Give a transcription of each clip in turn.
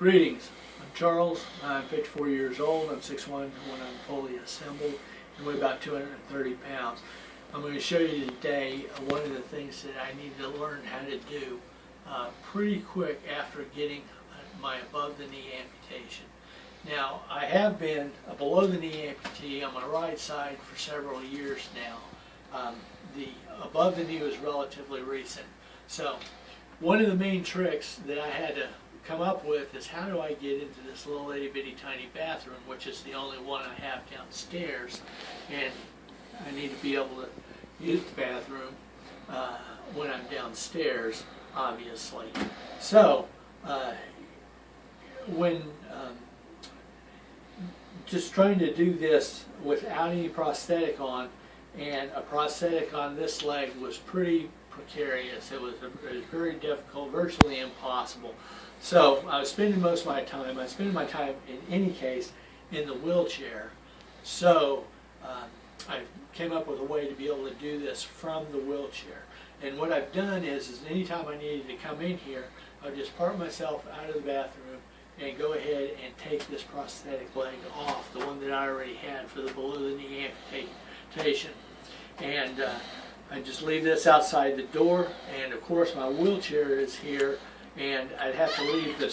Greetings, I'm Charles, I'm 54 years old, I'm 6'1" when I'm fully assembled and weigh about 230 pounds. I'm going to show you today one of the things that I need to learn how to do pretty quick after getting my above the knee amputation. Now, I have been a below the knee amputee on my right side for several years now. The above the knee was relatively recent. So one of the main tricks that I had to come up with is how do I get into this little itty bitty tiny bathroom, which is the only one I have downstairs, and I need to be able to use the bathroom when I'm downstairs, obviously. So when just trying to do this without any prosthetic on, and a prosthetic on this leg was pretty precarious. It was very difficult, virtually impossible. So I was spending most of my time, in any case, in the wheelchair. So I came up with a way to be able to do this from the wheelchair. And what I've done is anytime I needed to come in here, I would just part myself out of the bathroom and go ahead and take this prosthetic leg off, the one that I already had for the below the knee amputation. And I just leave this outside the door, and of course my wheelchair is here, and I'd have to leave the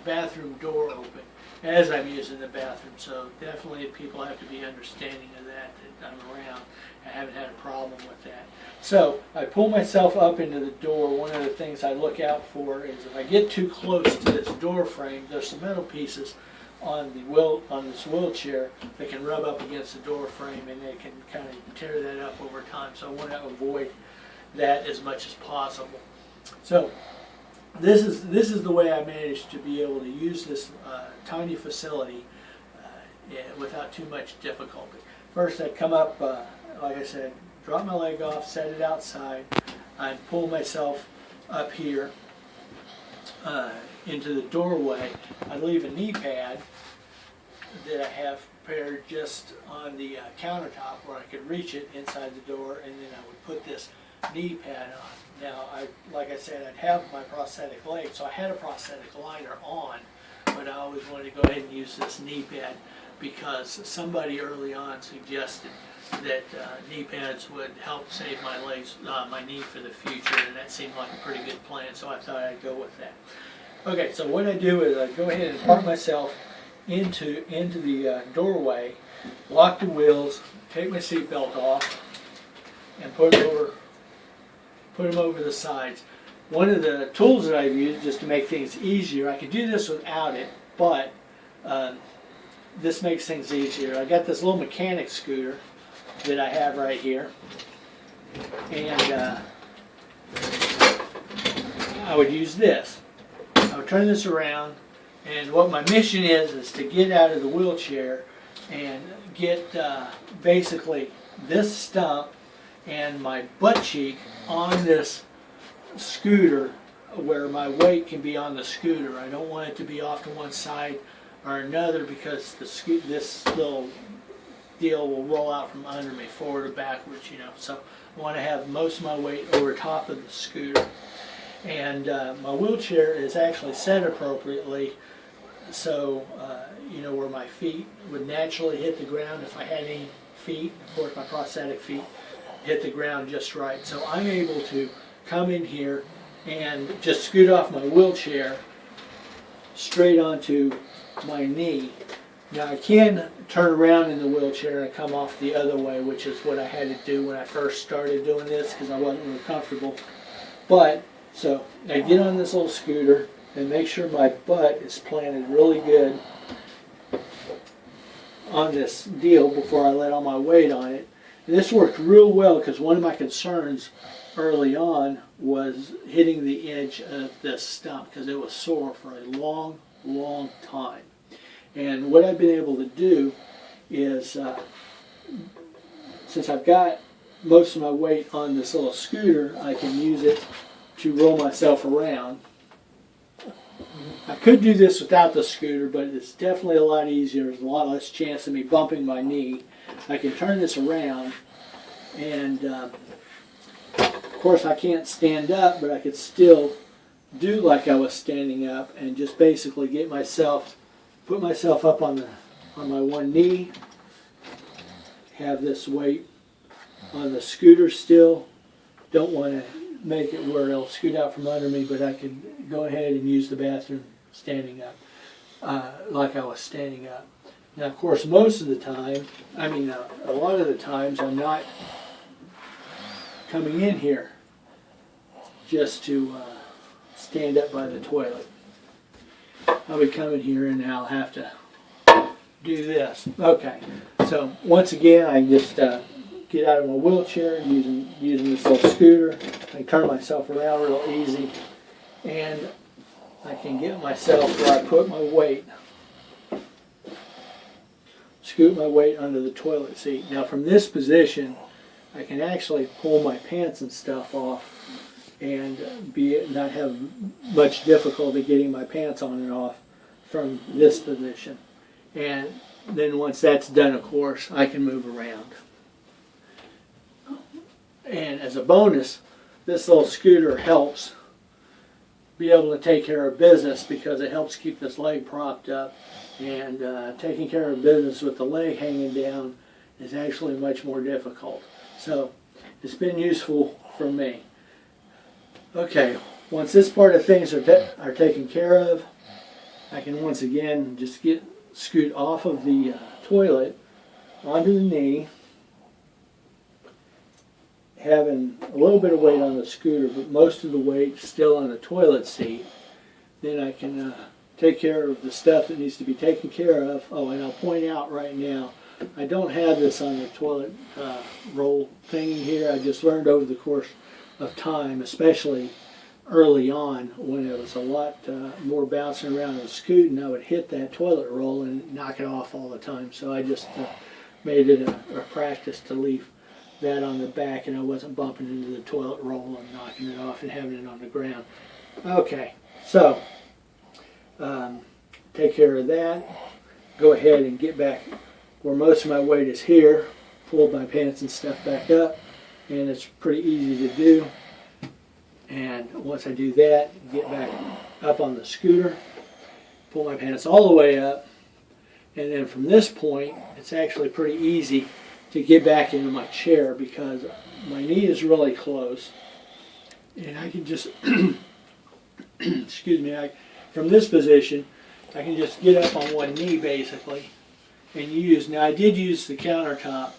bathroom door open as I'm using the bathroom. So definitely people have to be understanding of that I'm around. I haven't had a problem with that. So I pull myself up into the door. One of the things I look out for is if I get too close to this door frame, there's some metal pieces on this wheelchair that can rub up against the door frame, and they can kind of tear that up over time. So I want to avoid that as much as possible. So this is the way I managed to be able to use this tiny facility without too much difficulty. First, I come up, like I said, drop my leg off, set it outside. I pull myself up here into the doorway. I leave a knee pad that I have prepared just on the countertop where I could reach it inside the door, and then I would put this knee pad on. Now, like I said, I'd have my prosthetic leg, so I had a prosthetic liner on, but I always wanted to go ahead and use this knee pad because somebody early on suggested that knee pads would help save my legs, my knee for the future, and that seemed like a pretty good plan, so I thought I'd go with that. Okay, so what I do is I go ahead and part myself into the doorway, lock the wheels, take my seatbelt off, and put them over the sides. One of the tools that I've used just to make things easier, I could do this without it, but this makes things easier. I got this little mechanic scooter that I have right here, and I would use this. I would turn this around, and what my mission is to get out of the wheelchair and get basically this stump and my butt cheek on this scooter where my weight can be on the scooter. I don't want it to be off to one side or another because this little deal will roll out from under me, forward or backwards, you know. So I want to have most of my weight over top of the scooter. And my wheelchair is actually set appropriately, so you know, where my feet would naturally hit the ground if I had any feet. Of course, my prosthetic feet hit the ground just right. So I'm able to come in here and just scoot off my wheelchair straight onto my knee. Now I can turn around in the wheelchair and come off the other way, which is what I had to do when I first started doing this because I wasn't really comfortable. But so I get on this little scooter and make sure my butt is planted really good on this deal before I let all my weight on it. And this worked real well because one of my concerns early on was hitting the edge of this stump because it was sore for a long, long time. And what I've been able to do is, since I've got most of my weight on this little scooter, I can use it to roll myself around. I could do this without the scooter, but it's definitely a lot easier. There's a lot less chance of me bumping my knee. I can turn this around, and of course I can't stand up, but I could still do like I was standing up and just basically put myself up on my one knee, have this weight on the scooter still. Don't want to make it where it'll scoot out from under me, but I can go ahead and use the bathroom standing up, like I was standing up. Now, of course, most of the time, a lot of the times I'm not coming in here just to stand up by the toilet. I'll be coming here and I'll have to do this. Okay, so once again, I just get out of my wheelchair using this little scooter. I can turn myself around real easy, and I can get myself where I put my weight, scoot my weight under the toilet seat. Now from this position, I can actually pull my pants and stuff off and not have much difficulty getting my pants on and off from this position. And then once that's done, of course, I can move around. And as a bonus, this little scooter helps be able to take care of business because it helps keep this leg propped up. And taking care of business with the leg hanging down is actually much more difficult. So it's been useful for me. Okay, once this part of things are taken care of, I can once again just scoot off of the toilet onto the knee, having a little bit of weight on the scooter, but most of the weight still on the toilet seat. Then I can take care of the stuff that needs to be taken care of. Oh, and I'll point out right now, I don't have this on the toilet roll thingy here. I just learned over the course of time, especially early on when it was a lot more bouncing around and scooting, I would hit that toilet roll and knock it off all the time. So I just made it a practice to leave that on the back, and I wasn't bumping into the toilet roll and knocking it off and having it on the ground. Okay, so take care of that. Go ahead and get back where most of my weight is here. Pull my pants and stuff back up, and it's pretty easy to do. And once I do that, get back up on the scooter, pull my pants all the way up, and then from this point, it's actually pretty easy to get back into my chair because my knee is really close, and I can just, excuse me, from this position, I can just get up on one knee basically, and now I did use the countertop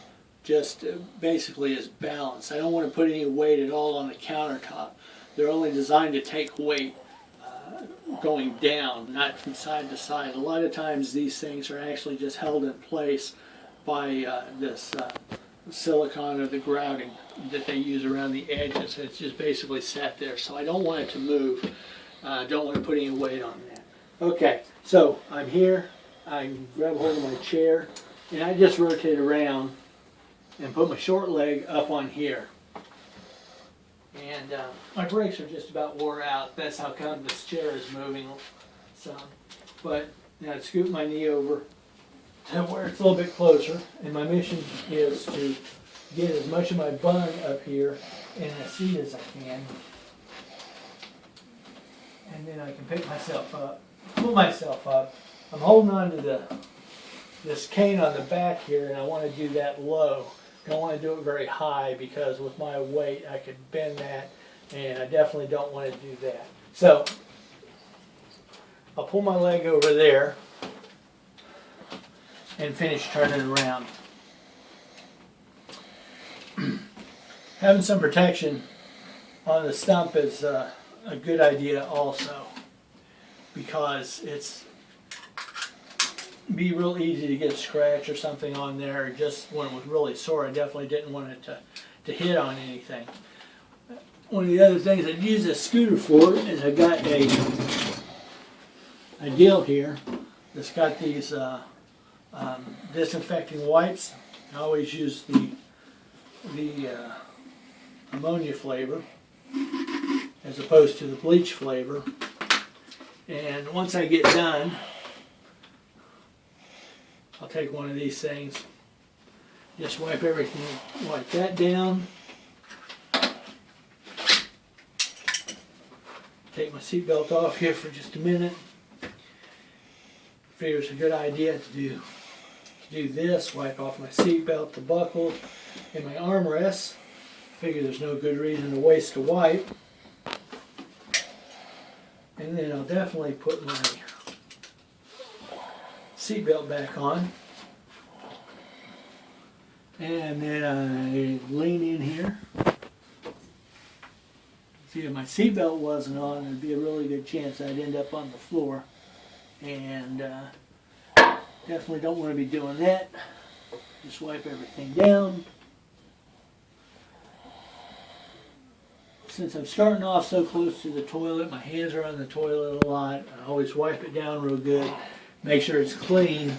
just basically as balance. I don't want to put any weight at all on the countertop. They're only designed to take weight going down, not from side to side. A lot of times these things are actually just held in place by this silicone or the grouting that they use around the edges. It's just basically sat there. So I don't want it to move. I don't want to put any weight on that. Okay, so I'm here. I grab hold of my chair, and I just rotate around and put my short leg up on here. And my brakes are just about wore out. That's how come this chair is moving some. But now I scoot my knee over to where it's a little bit closer. And my mission is to get as much of my bung up here in the seat as I can. And then I can pick myself up, pull myself up. I'm holding on to this cane on the back here, and I want to do that low. I don't want to do it very high because with my weight I could bend that, and I definitely don't want to do that. So I'll pull my leg over there and finish turning around. Having some protection on the stump is a good idea also, because it's be real easy to get a scratch or something on there. Just when it was really sore, I definitely didn't want it to hit on anything. One of the other things I'd use this scooter for is I got a deal here that's got these disinfecting wipes. I always use the ammonia flavor as opposed to the bleach flavor. And once I get done, I'll take one of these things, just wipe everything like that down. take my seatbelt off here for just a minute. Figure it's a good idea to do this, wipe off my seatbelt, the buckles, and my armrests. Figure there's no good reason to waste a wipe. And then I'll definitely put my seatbelt back on. And then I lean in here. See, if my seatbelt wasn't on, there'd be a really good chance I'd end up on the floor. And definitely don't want to be doing that. Just wipe everything down. Since I'm starting off so close to the toilet, my hands are on the toilet a lot. I always wipe it down real good. Make sure it's clean,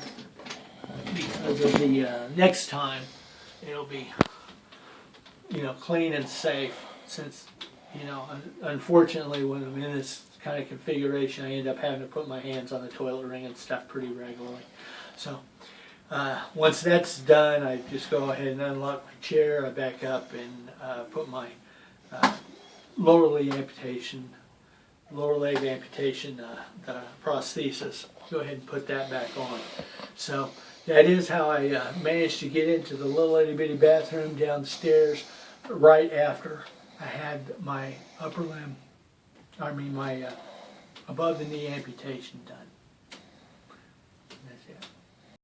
because of the next time it'll be, clean and safe. Since, unfortunately when I'm in this kind of configuration, I end up having to put my hands on the toilet ring and stuff pretty regularly. So once that's done, I just go ahead and unlock my chair. I back up and put my lower leg amputation, the prosthesis. Go ahead and put that back on. So that is how I managed to get into the little itty bitty bathroom downstairs right after I had my my above the knee amputation done.